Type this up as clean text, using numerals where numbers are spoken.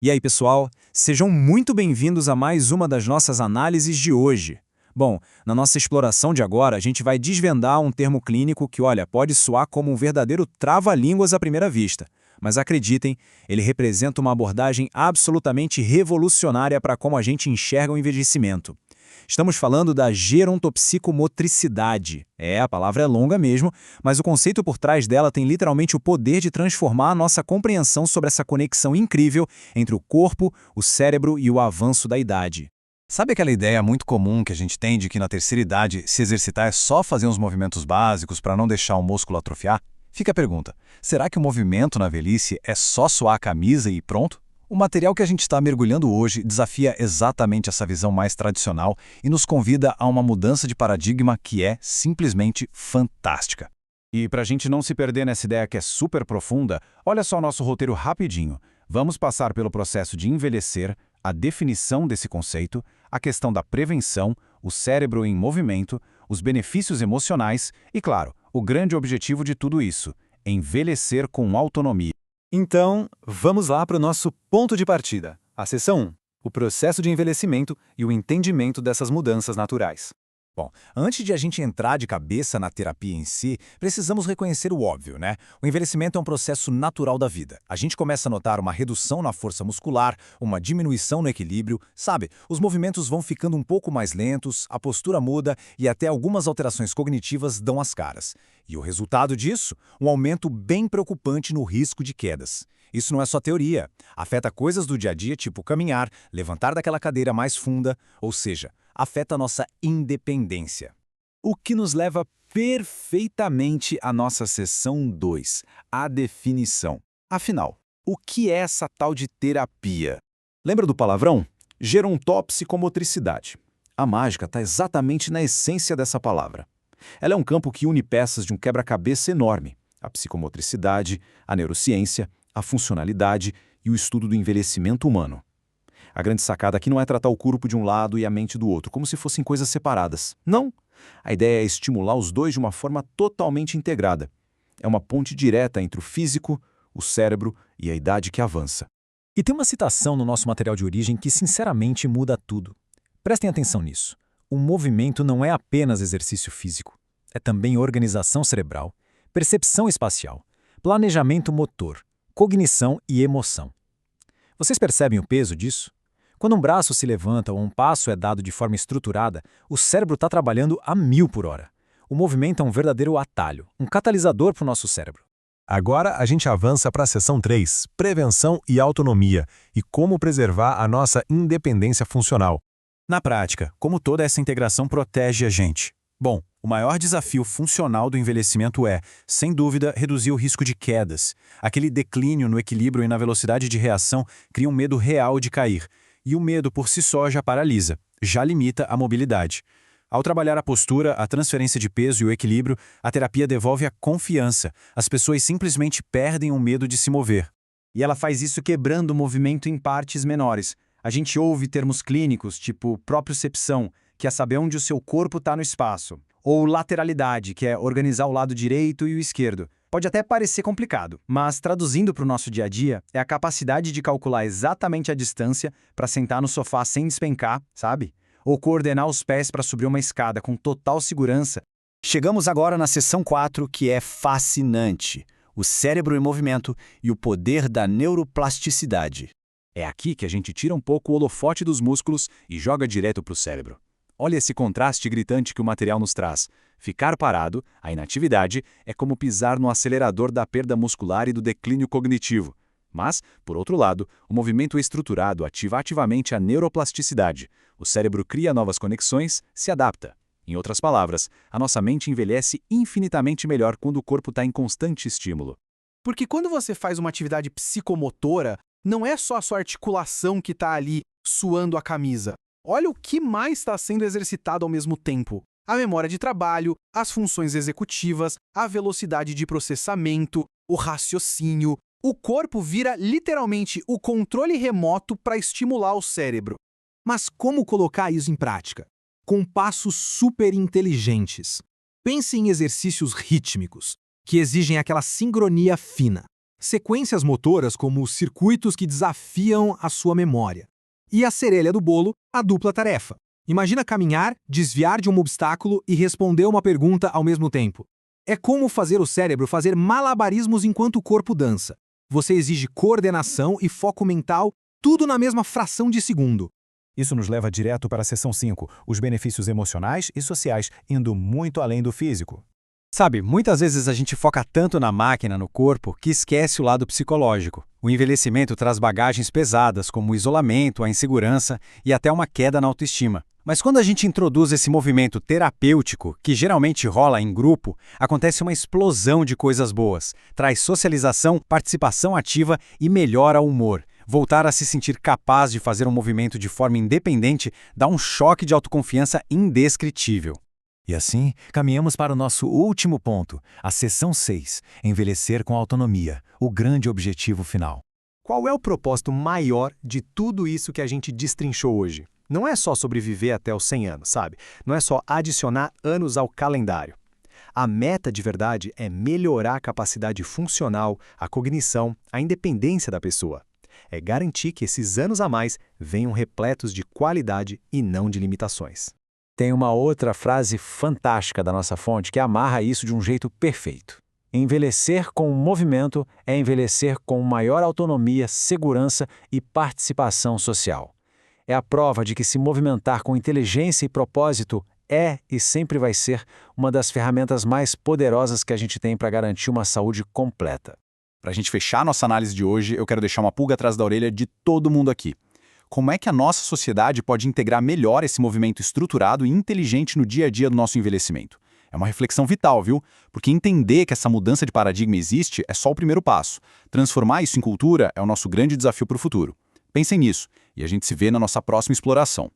E aí, pessoal? Sejam muito bem-vindos a mais uma das nossas análises de hoje. Bom, na nossa exploração de agora, a gente vai desvendar um termo clínico que, olha, pode soar como um verdadeiro trava-línguas à primeira vista. Mas acreditem, ele representa uma abordagem absolutamente revolucionária para como a gente enxerga o envelhecimento. Estamos falando da gerontopsicomotricidade. A palavra é longa mesmo, mas o conceito por trás dela tem literalmente o poder de transformar a nossa compreensão sobre essa conexão incrível entre o corpo, o cérebro e o avanço da idade. Sabe aquela ideia muito comum que a gente tem de que na terceira idade se exercitar é só fazer uns movimentos básicos para não deixar o músculo atrofiar? Fica a pergunta, será que o movimento na velhice é só suar a camisa e pronto? O material que a gente está mergulhando hoje desafia exatamente essa visão mais tradicional e nos convida a uma mudança de paradigma que é simplesmente fantástica. E para a gente não se perder nessa ideia que é super profunda, olha só o nosso roteiro rapidinho. Vamos passar pelo processo de envelhecer, a definição desse conceito, a questão da prevenção, o cérebro em movimento, os benefícios emocionais e, claro, o grande objetivo de tudo isso, envelhecer com autonomia. Então, vamos lá para o nosso ponto de partida, a seção 1, o processo de envelhecimento e o entendimento dessas mudanças naturais. Bom, antes de a gente entrar de cabeça na terapia em si, precisamos reconhecer o óbvio, né? O envelhecimento é um processo natural da vida. A gente começa a notar uma redução na força muscular, uma diminuição no equilíbrio, sabe? Os movimentos vão ficando um pouco mais lentos, a postura muda e até algumas alterações cognitivas dão as caras. E o resultado disso? Um aumento bem preocupante no risco de quedas. Isso não é só teoria. Afeta coisas do dia a dia, tipo caminhar, levantar daquela cadeira mais funda, ou seja, afeta a nossa independência. O que nos leva perfeitamente à nossa seção 2, a definição. Afinal, o que é essa tal de terapia? Lembra do palavrão? Gerontopsicomotricidade. A mágica está exatamente na essência dessa palavra. Ela é um campo que une peças de um quebra-cabeça enorme. A psicomotricidade, a neurociência, a funcionalidade e o estudo do envelhecimento humano. A grande sacada aqui não é tratar o corpo de um lado e a mente do outro, como se fossem coisas separadas. Não! A ideia é estimular os dois de uma forma totalmente integrada. É uma ponte direta entre o físico, o cérebro e a idade que avança. E tem uma citação no nosso material de origem que sinceramente muda tudo. Prestem atenção nisso. O movimento não é apenas exercício físico. É também organização cerebral, percepção espacial, planejamento motor, cognição e emoção. Vocês percebem o peso disso? Quando um braço se levanta ou um passo é dado de forma estruturada, o cérebro está trabalhando a 1000 por hora. O movimento é um verdadeiro atalho, um catalisador para o nosso cérebro. Agora a gente avança para a seção 3, prevenção e autonomia, e como preservar a nossa independência funcional. Na prática, como toda essa integração protege a gente? Bom, o maior desafio funcional do envelhecimento é, sem dúvida, reduzir o risco de quedas. Aquele declínio no equilíbrio e na velocidade de reação cria um medo real de cair. E o medo por si só já paralisa, já limita a mobilidade. Ao trabalhar a postura, a transferência de peso e o equilíbrio, a terapia devolve a confiança. As pessoas simplesmente perdem o medo de se mover. E ela faz isso quebrando o movimento em partes menores. A gente ouve termos clínicos, tipo propriocepção, que é saber onde o seu corpo está no espaço. Ou lateralidade, que é organizar o lado direito e o esquerdo. Pode até parecer complicado, mas traduzindo para o nosso dia a dia, é a capacidade de calcular exatamente a distância para sentar no sofá sem despencar, sabe? Ou coordenar os pés para subir uma escada com total segurança. Chegamos agora na seção 4, que é fascinante. O cérebro em movimento e o poder da neuroplasticidade. É aqui que a gente tira um pouco o holofote dos músculos e joga direto para o cérebro. Olha esse contraste gritante que o material nos traz. Ficar parado, a inatividade, é como pisar no acelerador da perda muscular e do declínio cognitivo. Mas, por outro lado, o movimento estruturado ativa ativamente a neuroplasticidade. O cérebro cria novas conexões, se adapta. Em outras palavras, a nossa mente envelhece infinitamente melhor quando o corpo está em constante estímulo. Porque quando você faz uma atividade psicomotora, não é só a sua articulação que está ali suando a camisa. Olha o que mais está sendo exercitado ao mesmo tempo. A memória de trabalho, as funções executivas, a velocidade de processamento, o raciocínio. O corpo vira literalmente o controle remoto para estimular o cérebro. Mas como colocar isso em prática? Com passos super inteligentes. Pense em exercícios rítmicos, que exigem aquela sincronia fina. sequências motoras como os circuitos que desafiam a sua memória. E a cereja do bolo, a dupla tarefa. Imagina caminhar, desviar de um obstáculo e responder uma pergunta ao mesmo tempo. É como fazer o cérebro fazer malabarismos enquanto o corpo dança. Você exige coordenação e foco mental, tudo na mesma fração de segundo. Isso nos leva direto para a seção 5, os benefícios emocionais e sociais, indo muito além do físico. Sabe, muitas vezes a gente foca tanto na máquina, no corpo, que esquece o lado psicológico. O envelhecimento traz bagagens pesadas, como o isolamento, a insegurança e até uma queda na autoestima. Mas quando a gente introduz esse movimento terapêutico, que geralmente rola em grupo, acontece uma explosão de coisas boas. Traz socialização, participação ativa e melhora o humor. Voltar a se sentir capaz de fazer um movimento de forma independente dá um choque de autoconfiança indescritível. E assim, caminhamos para o nosso último ponto, a seção 6, envelhecer com autonomia, o grande objetivo final. Qual é o propósito maior de tudo isso que a gente destrinchou hoje? Não é só sobreviver até os 100 anos, sabe? Não é só adicionar anos ao calendário. A meta de verdade é melhorar a capacidade funcional, a cognição, a independência da pessoa. É garantir que esses anos a mais venham repletos de qualidade e não de limitações. Tem uma outra frase fantástica da nossa fonte que amarra isso de um jeito perfeito. Envelhecer com o movimento é envelhecer com maior autonomia, segurança e participação social. É a prova de que se movimentar com inteligência e propósito é e sempre vai ser uma das ferramentas mais poderosas que a gente tem para garantir uma saúde completa. Para a gente fechar nossa análise de hoje, eu quero deixar uma pulga atrás da orelha de todo mundo aqui. Como é que a nossa sociedade pode integrar melhor esse movimento estruturado e inteligente no dia a dia do nosso envelhecimento? É uma reflexão vital, viu? Porque entender que essa mudança de paradigma existe é só o primeiro passo. Transformar isso em cultura é o nosso grande desafio para o futuro. Pensem nisso, e a gente se vê na nossa próxima exploração.